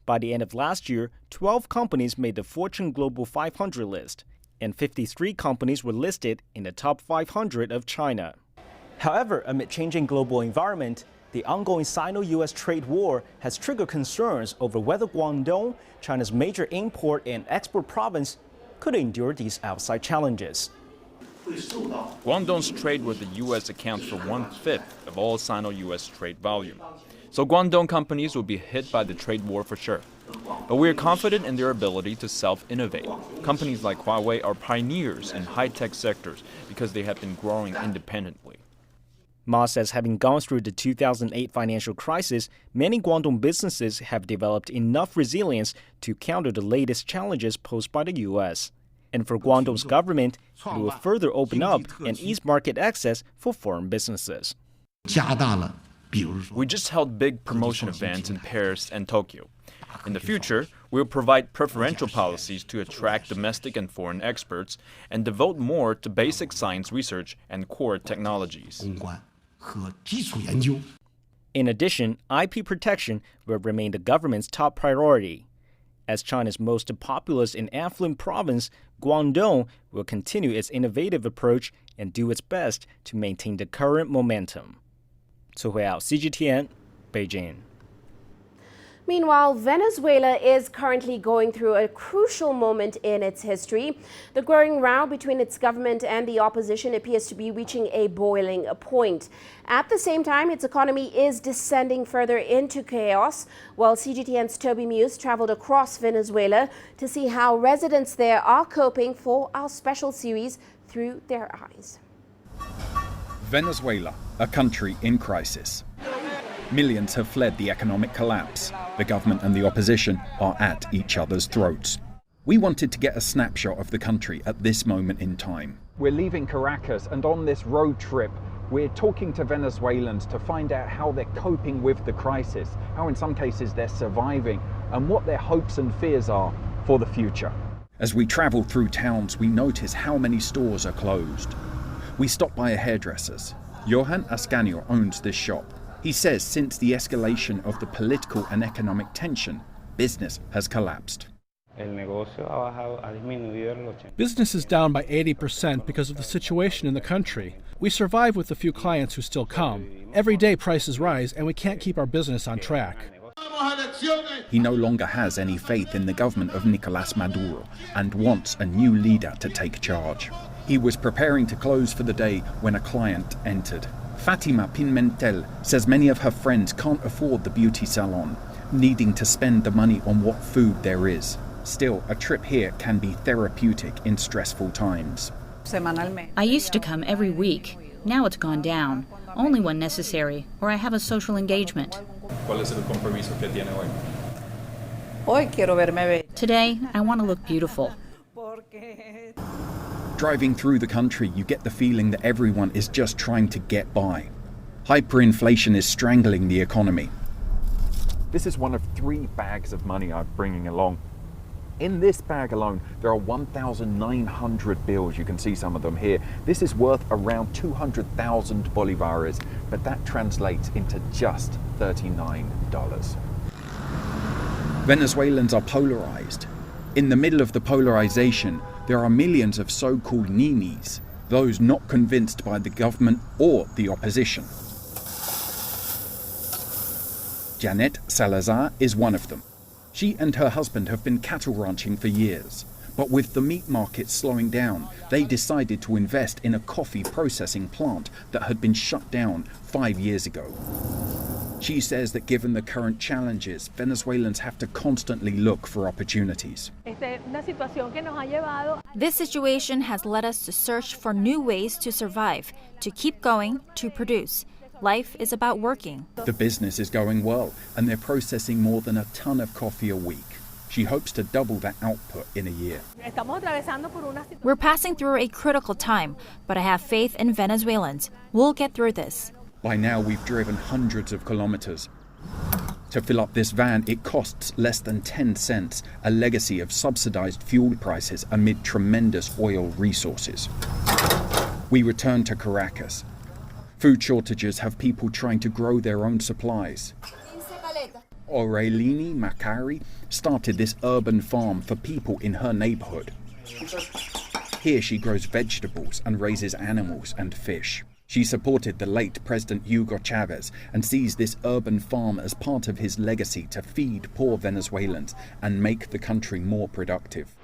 By the end of last year, 12 companies made the Fortune Global 500 list, and 53 companies were listed in the top 500 of China. However, amid changing global environment, the ongoing Sino-US trade war has triggered concerns over whether Guangdong, China's major import and export province, could endure these outside challenges. Guangdong's trade with the U.S. accounts for 1/5 of all Sino-US trade volume. So Guangdong companies will be hit by the trade war for sure. But we are confident in their ability to self-innovate. Companies like Huawei are pioneers in high-tech sectors because they have been growing independently. Ma says having gone through the 2008 financial crisis, many Guangdong businesses have developed enough resilience to counter the latest challenges posed by the U.S. And for Guangdong's government, it will further open up and ease market access for foreign businesses. We just held big promotion events in Paris and Tokyo. In the future, we will provide preferential policies to attract domestic and foreign experts and devote more to basic science research and core technologies. In addition, IP protection will remain the government's top priority. As China's most populous and affluent province, Guangdong will continue its innovative approach and do its best to maintain the current momentum. Cao Huiao, CGTN, Beijing. Meanwhile, Venezuela is currently going through a crucial moment in its history. The growing row between its government and the opposition appears to be reaching a boiling point. At the same time, its economy is descending further into chaos. While CGTN's Toby Muse traveled across Venezuela to see how residents there are coping for our special series Through Their Eyes. Venezuela, a country in crisis. Millions have fled the economic collapse. The government and the opposition are at each other's throats. We wanted to get a snapshot of the country at this moment in time. We're leaving Caracas, and on this road trip, we're talking to Venezuelans to find out how they're coping with the crisis, how in some cases they're surviving, and what their hopes and fears are for the future. As we travel through towns, we notice how many stores are closed. We stop by a hairdresser's. Johan Ascanio owns this shop. He says since the escalation of the political and economic tension, business has collapsed. Business is down by 80% because of the situation in the country. We survive with the few clients who still come. Every day prices rise and we can't keep our business on track. He no longer has any faith in the government of Nicolás Maduro and wants a new leader to take charge. He was preparing to close for the day when a client entered. Fatima Pimentel says many of her friends can't afford the beauty salon, needing to spend the money on what food there is. Still, a trip here can be therapeutic in stressful times. I used to come every week. Now it's gone down. Only when necessary, or I have a social engagement. Today, I want to look beautiful. Driving through the country, you get the feeling that everyone is just trying to get by. Hyperinflation is strangling the economy. This is one of 3 bags of money I'm bringing along. In this bag alone, there are 1,900 bills. You can see some of them here. This is worth around 200,000 bolivares, but that translates into just $39. Venezuelans are polarized. In the middle of the polarization, there are millions of so-called ninis, those not convinced by the government or the opposition. Janet Salazar is one of them. She and her husband have been cattle ranching for years, But with the meat market slowing down, they decided to invest in a coffee processing plant that had been shut down 5 years ago. She says that given the current challenges, Venezuelans have to constantly look for opportunities. This situation has led us to search for new ways to survive, to keep going, to produce. Life is about working. The business is going well, and they're processing more than a ton of coffee a week. She hopes to double that output in a year. We're passing through a critical time, but I have faith in Venezuelans. We'll get through this. By now, we've driven hundreds of kilometers. To fill up this van, it costs less than 10 cents, a legacy of subsidized fuel prices amid tremendous oil resources. We return to Caracas. Food shortages have people trying to grow their own supplies. Aurelini Macari started this urban farm for people in her neighborhood. Here she grows vegetables and raises animals and fish. She supported the late President Hugo Chavez and sees this urban farm as part of his legacy to feed poor Venezuelans and make the country more productive.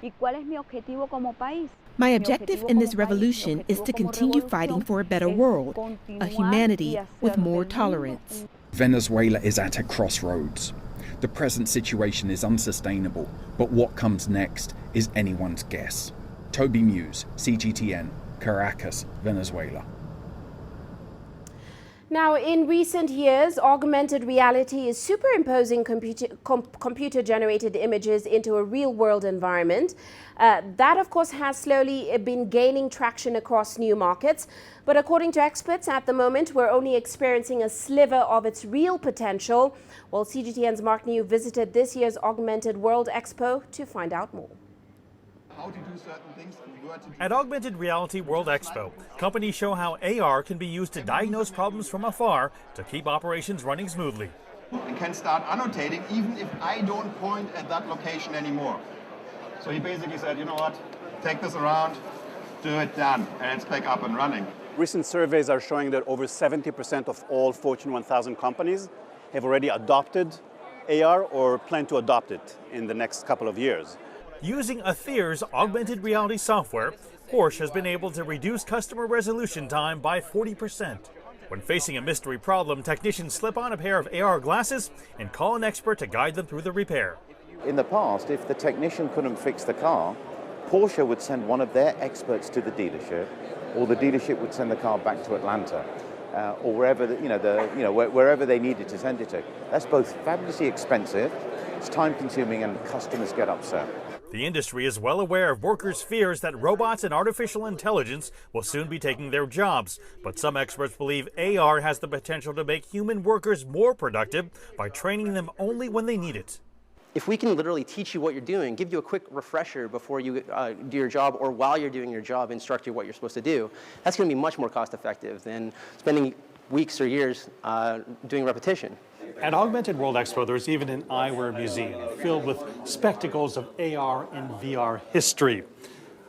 My objective in this revolution is to continue fighting for a better world, a humanity with more tolerance. Venezuela is at a crossroads. The present situation is unsustainable, but what comes next is anyone's guess. Toby Muse, CGTN, Caracas, Venezuela. Now, in recent years, augmented reality is superimposing computer-generated images into a real-world environment. That, of course, has slowly been gaining traction across new markets. But according to experts, at the moment, we're only experiencing a sliver of its real potential. Well, CGTN's Mark New visited this year's Augmented World Expo to find out more. How to do certain things and where to do. At Augmented Reality World Expo, companies show how AR can be used to diagnose problems from afar to keep operations running smoothly. And can start annotating even if I don't point at that location anymore. So he basically said, you know what, take this around, do it, done, and it's back up and running. Recent surveys are showing that over 70% of all Fortune 1000 companies have already adopted AR or plan to adopt it in the next couple of years. Using Athere's augmented reality software, Porsche has been able to reduce customer resolution time by 40%. When facing a mystery problem, technicians slip on a pair of AR glasses and call an expert to guide them through the repair. In the past, if the technician couldn't fix the car, Porsche would send one of their experts to the dealership, or the dealership would send the car back to Atlanta, or wherever wherever they needed to send it to. That's both fabulously expensive, it's time-consuming, and customers get upset. The industry is well aware of workers' fears that robots and artificial intelligence will soon be taking their jobs, but some experts believe AR has the potential to make human workers more productive by training them only when they need it. If we can literally teach you what you're doing, give you a quick refresher before you do your job, or while you're doing your job, instruct you what you're supposed to do, that's going to be much more cost effective than spending weeks or years doing repetition. At Augmented World Expo, there's even an eyewear museum filled with spectacles of AR and VR history.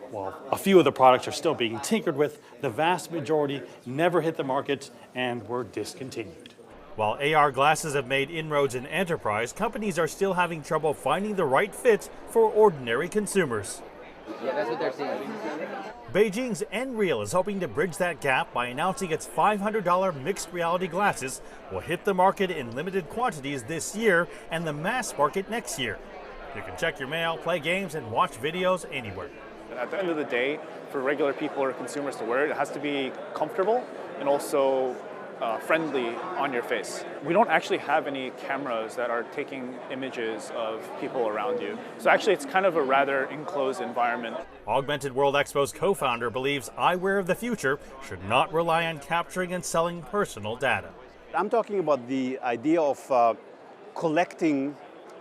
While a few of the products are still being tinkered with, the vast majority never hit the market and were discontinued. While AR glasses have made inroads in enterprise, companies are still having trouble finding the right fit for ordinary consumers. Yeah, that's what they're seeing. Beijing's Nreal is hoping to bridge that gap by announcing its $500 mixed reality glasses will hit the market in limited quantities this year and the mass market next year. You can check your mail, play games, and watch videos anywhere. At the end of the day, for regular people or consumers to wear it, it has to be comfortable and also friendly on your face. We don't actually have any cameras that are taking images of people around you. So actually it's kind of a rather enclosed environment. Augmented World Expo's co-founder believes eyewear of the future should not rely on capturing and selling personal data. I'm talking about the idea of collecting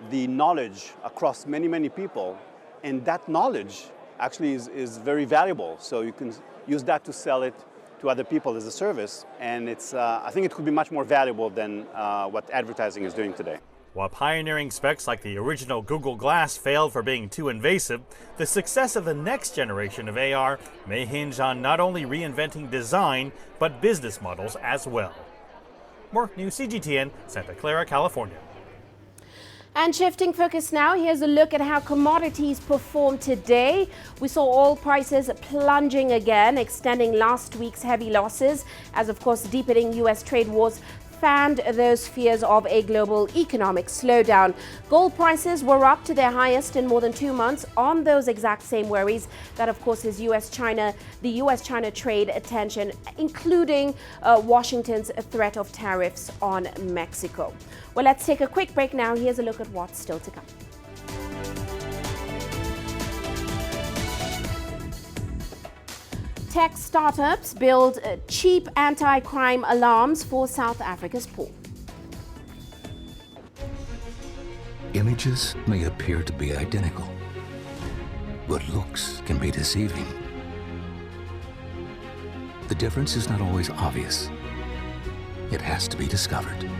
the knowledge across many, many people, and that knowledge actually is very valuable. So you can use that to sell it to other people as a service, and I think it could be much more valuable than what advertising is doing today. While pioneering specs like the original Google Glass failed for being too invasive, the success of the next generation of AR may hinge on not only reinventing design, but business models as well. Mark New, CGTN, Santa Clara, California. And shifting focus now, here's a look at how commodities performed today. We saw oil prices plunging again, extending last week's heavy losses, as of course deepening U.S. trade wars fanned those fears of a global economic slowdown. Gold prices were up to their highest in more than 2 months on those exact same worries. That, of course, is the U.S.-China trade tension, including Washington's threat of tariffs on Mexico. Well, let's take a quick break now. Here's a look at what's still to come. Tech startups build cheap anti-crime alarms for South Africa's poor. Images may appear to be identical, but looks can be deceiving. The difference is not always obvious. It has to be discovered.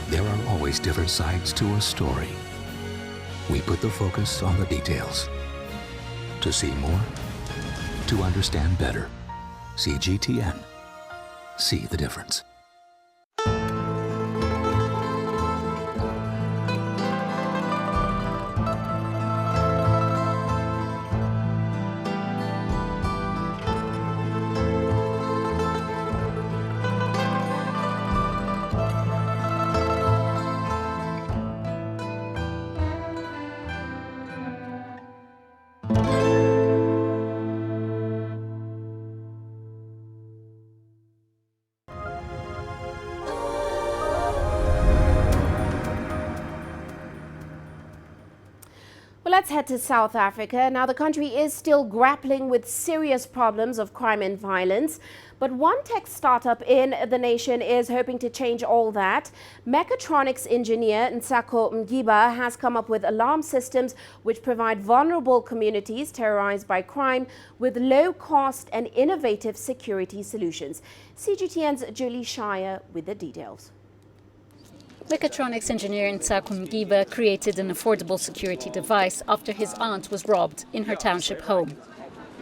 There are always different sides to a story. We put the focus on the details. To see more, to understand better. CGTN. See the difference. Let's head to South Africa. Now, the country is still grappling with serious problems of crime and violence, but one tech startup in the nation is hoping to change all that. Mechatronics engineer Nsako Mgiba has come up with alarm systems which provide vulnerable communities terrorized by crime with low-cost and innovative security solutions. CGTN's Julie Shire with the details. Mechatronics engineer Nsako Mgiba created an affordable security device after his aunt was robbed in her township home.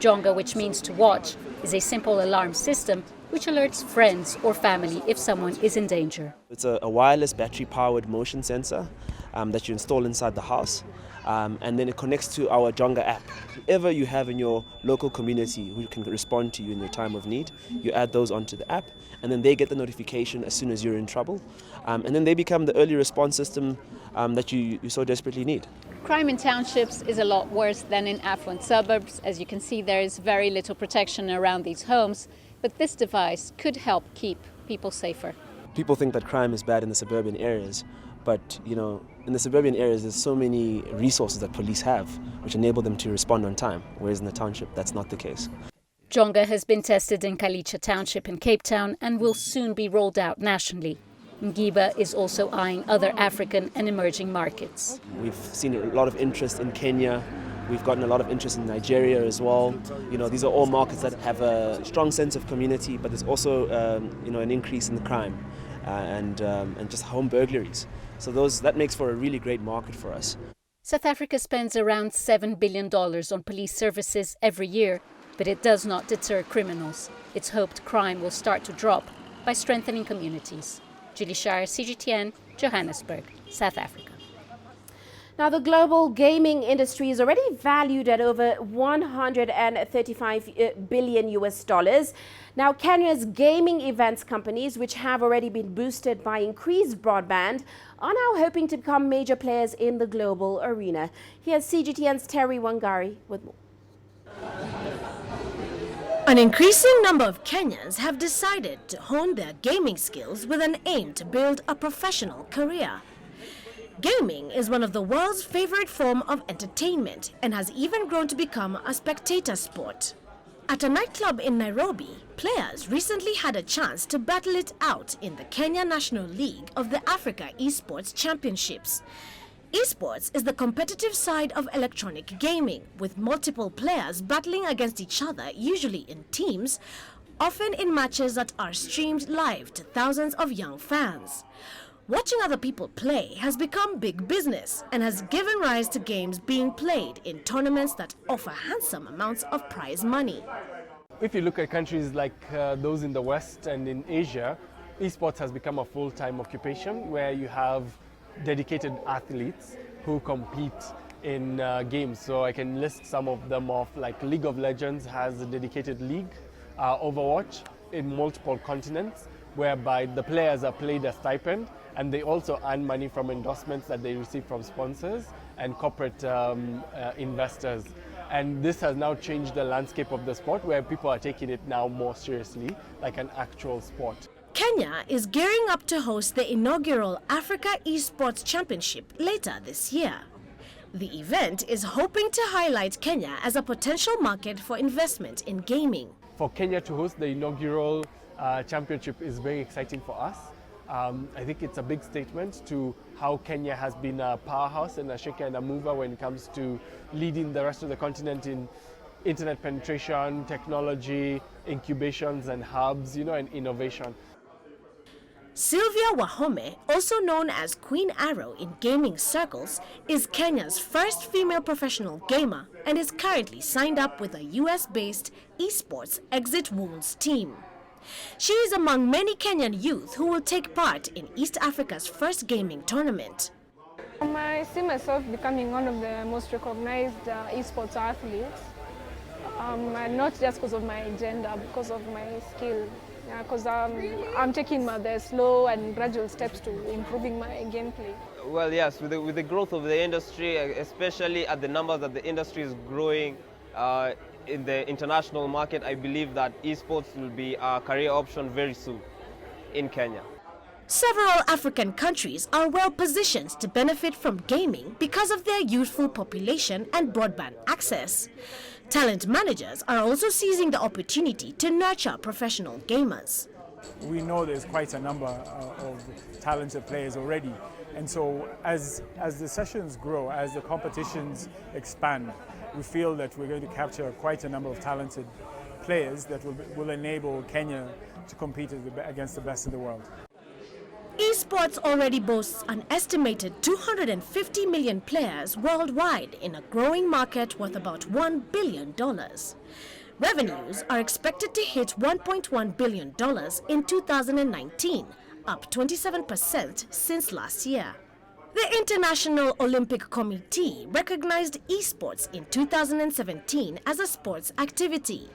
Jonga, which means to watch, is a simple alarm system which alerts friends or family if someone is in danger. It's a wireless battery-powered motion sensor that you install inside the house. And then it connects to our Jonga app. Whoever you have in your local community who can respond to you in your time of need, you add those onto the app, and then they get the notification as soon as you're in trouble. And then they become the early response system that you so desperately need. Crime in townships is a lot worse than in affluent suburbs. As you can see, there is very little protection around these homes, but this device could help keep people safer. People think that crime is bad in the suburban areas, but in the suburban areas there's so many resources that police have which enable them to respond on time, whereas in the township that's not the case. Jonga has been tested in Kalicha Township in Cape Town and will soon be rolled out nationally. Mgiba is also eyeing other African and emerging markets. We've seen a lot of interest in Kenya. We've gotten a lot of interest in Nigeria as well. These are all markets that have a strong sense of community, but there's also an increase in the crime and just home burglaries. So that makes for a really great market for us. South Africa spends around $7 billion on police services every year, but it does not deter criminals. It's hoped crime will start to drop by strengthening communities. Julie Shire, CGTN, Johannesburg, South Africa. Now, the global gaming industry is already valued at over $135 billion US. Now, Kenya's gaming events companies, which have already been boosted by increased broadband, are now hoping to become major players in the global arena. Here's CGTN's Terry Wangari with more. An increasing number of Kenyans have decided to hone their gaming skills with an aim to build a professional career. Gaming is one of the world's favorite form of entertainment and has even grown to become a spectator sport. At a nightclub in Nairobi, players recently had a chance to battle it out in the Kenya National League of the Africa Esports Championships. Esports is the competitive side of electronic gaming, with multiple players battling against each other, usually in teams, often in matches that are streamed live to thousands of young fans. Watching other people play has become big business and has given rise to games being played in tournaments that offer handsome amounts of prize money. If you look at countries like those in the West and in Asia, esports has become a full-time occupation where you have dedicated athletes who compete in games. So I can list some of them off, like League of Legends has a dedicated league, Overwatch in multiple continents, whereby the players are paid a stipend and they also earn money from endorsements that they receive from sponsors and corporate investors. And this has now changed the landscape of the sport, where people are taking it now more seriously, like an actual sport. Kenya is gearing up to host the inaugural Africa Esports Championship later this year. The event is hoping to highlight Kenya as a potential market for investment in gaming. For Kenya to host the inaugural championship is very exciting for us. I think it's a big statement to how Kenya has been a powerhouse and a shaker and a mover when it comes to leading the rest of the continent in internet penetration, technology, incubations and hubs, and innovation. Sylvia Wahome, also known as Queen Arrow in gaming circles, is Kenya's first female professional gamer and is currently signed up with a US-based esports Exit Wounds team. She is among many Kenyan youth who will take part in East Africa's first gaming tournament. I see myself becoming one of the most recognized esports athletes, and not just because of my gender, because of my skill. Because I'm taking the slow and gradual steps to improving my gameplay. Well, yes, with the growth of the industry, especially at the numbers that the industry is growing in the international market, I believe that esports will be a career option very soon in Kenya. Several African countries are well positioned to benefit from gaming because of their youthful population and broadband access. Talent managers are also seizing the opportunity to nurture professional gamers. We know there's quite a number of talented players already, and so as the sessions grow, as the competitions expand, we feel that we're going to capture quite a number of talented players that will enable Kenya to compete against the best in the world. Esports already boasts an estimated 250 million players worldwide in a growing market worth about $1 billion. Revenues are expected to hit $1.1 billion in 2019, up 27% since last year. The International Olympic Committee recognized esports in 2017 as a sports activity,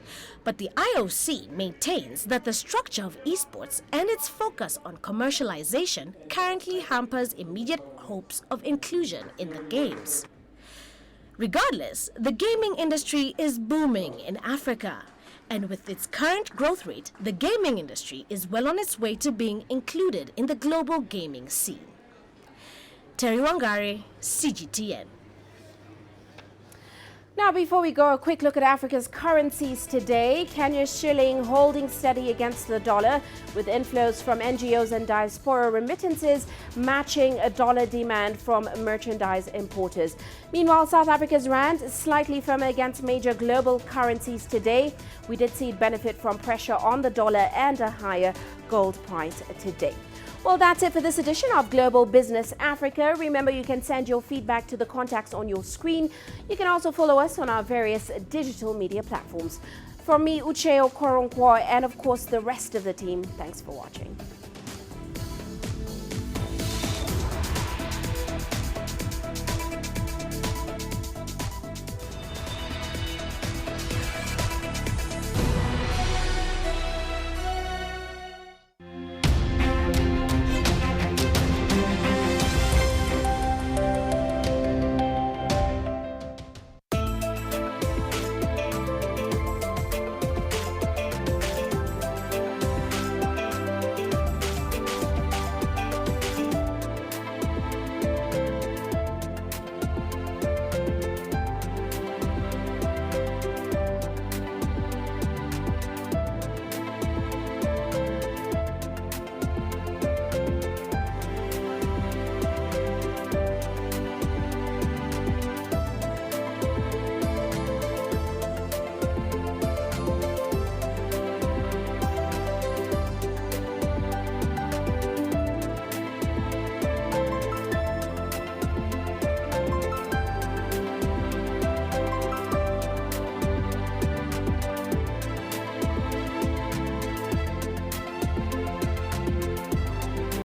but the IOC maintains that the structure of esports and its focus on commercialization currently hampers immediate hopes of inclusion in the games. Regardless, the gaming industry is booming in Africa, and with its current growth rate, the gaming industry is well on its way to being included in the global gaming scene. Terry Wangari, CGTN. Now, before we go, a quick look at Africa's currencies today. Kenya's shilling holding steady against the dollar, with inflows from NGOs and diaspora remittances matching a dollar demand from merchandise importers. Meanwhile, South Africa's rand is slightly firmer against major global currencies today. We did see it benefit from pressure on the dollar and a higher gold price today. Well, that's it for this edition of Global Business Africa. Remember, you can send your feedback to the contacts on your screen. You can also follow us on our various digital media platforms. From me, Uche Okoronkwo, and of course the rest of the team, thanks for watching.